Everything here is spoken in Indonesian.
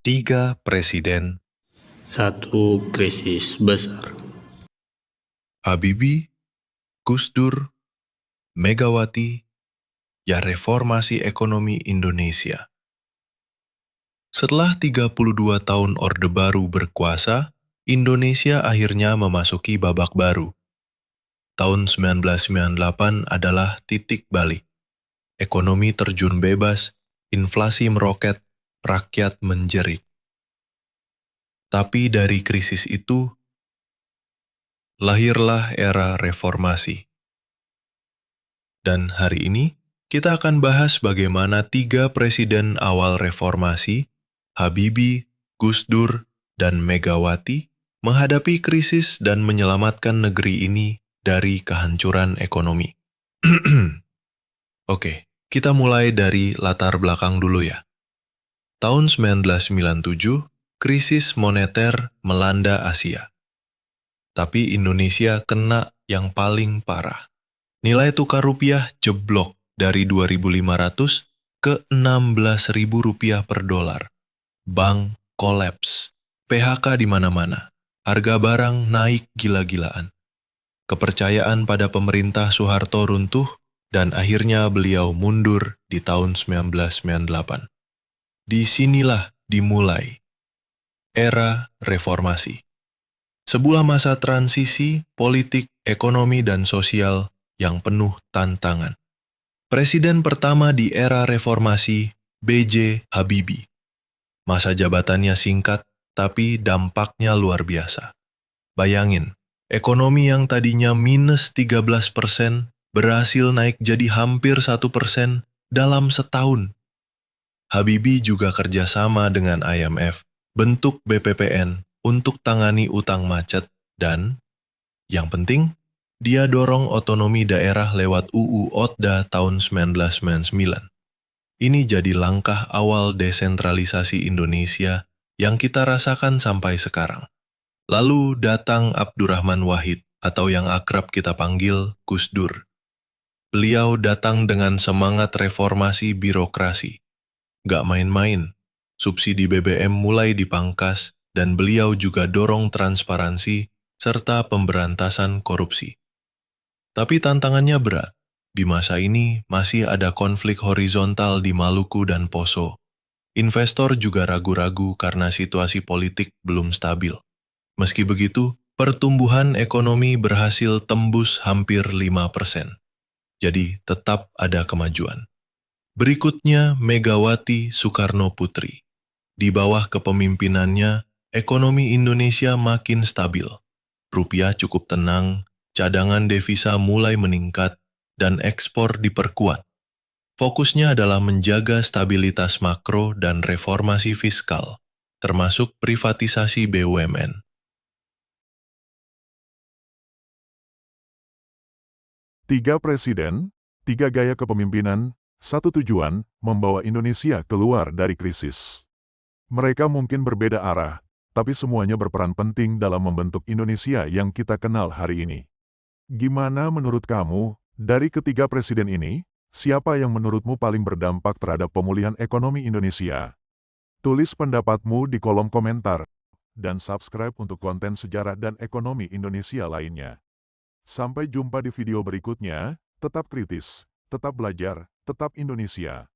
Tiga presiden, Satu krisis besar. Habibie, Gus Dur, Megawati, ya reformasi ekonomi Indonesia. Setelah 32 tahun Orde Baru berkuasa, Indonesia akhirnya memasuki babak baru. Tahun 1998 adalah titik balik. Ekonomi terjun bebas, inflasi meroket, rakyat menjerit. Tapi dari krisis itu, lahirlah era reformasi. Dan hari ini, kita akan bahas bagaimana tiga presiden awal reformasi, Habibie, Gus Dur, dan Megawati, menghadapi krisis dan menyelamatkan negeri ini dari kehancuran ekonomi. Oke, kita mulai dari latar belakang dulu ya. Tahun 1997, krisis moneter melanda Asia. Tapi Indonesia kena yang paling parah. Nilai tukar rupiah jeblok dari 2.500 ke 16.000 rupiah per dolar. Bank kolaps, PHK di mana-mana, harga barang naik gila-gilaan. Kepercayaan pada pemerintah Soeharto runtuh dan akhirnya beliau mundur di tahun 1998. Disinilah dimulai era reformasi. Sebuah masa transisi politik, ekonomi, dan sosial yang penuh tantangan. Presiden pertama di era reformasi, B.J. Habibie. Masa jabatannya singkat, tapi dampaknya luar biasa. Bayangin, ekonomi yang tadinya minus 13% berhasil naik jadi hampir 1% dalam setahun. Habibie juga kerjasama dengan IMF, bentuk BPPN untuk tangani utang macet, dan, yang penting, dia dorong otonomi daerah lewat UU Otda tahun 1999. Ini jadi langkah awal desentralisasi Indonesia yang kita rasakan sampai sekarang. Lalu datang Abdurrahman Wahid, atau yang akrab kita panggil Gus Dur. Beliau datang dengan semangat reformasi birokrasi. Gak main-main, subsidi BBM mulai dipangkas dan beliau juga dorong transparansi serta pemberantasan korupsi. Tapi tantangannya berat. Di masa ini masih ada konflik horizontal di Maluku dan Poso. Investor juga ragu-ragu karena situasi politik belum stabil. Meski begitu, pertumbuhan ekonomi berhasil tembus hampir 5%. Jadi tetap ada kemajuan. Berikutnya Megawati Soekarno Putri. Di bawah kepemimpinannya, ekonomi Indonesia makin stabil. Rupiah cukup tenang, cadangan devisa mulai meningkat, dan ekspor diperkuat. Fokusnya adalah menjaga stabilitas makro dan reformasi fiskal, termasuk privatisasi BUMN. Tiga presiden, tiga gaya kepemimpinan, satu tujuan, membawa Indonesia keluar dari krisis. Mereka mungkin berbeda arah, tapi semuanya berperan penting dalam membentuk Indonesia yang kita kenal hari ini. Gimana menurut kamu, dari ketiga presiden ini, siapa yang menurutmu paling berdampak terhadap pemulihan ekonomi Indonesia? Tulis pendapatmu di kolom komentar, dan subscribe untuk konten sejarah dan ekonomi Indonesia lainnya. Sampai jumpa di video berikutnya, tetap kritis, tetap belajar, tetap Indonesia.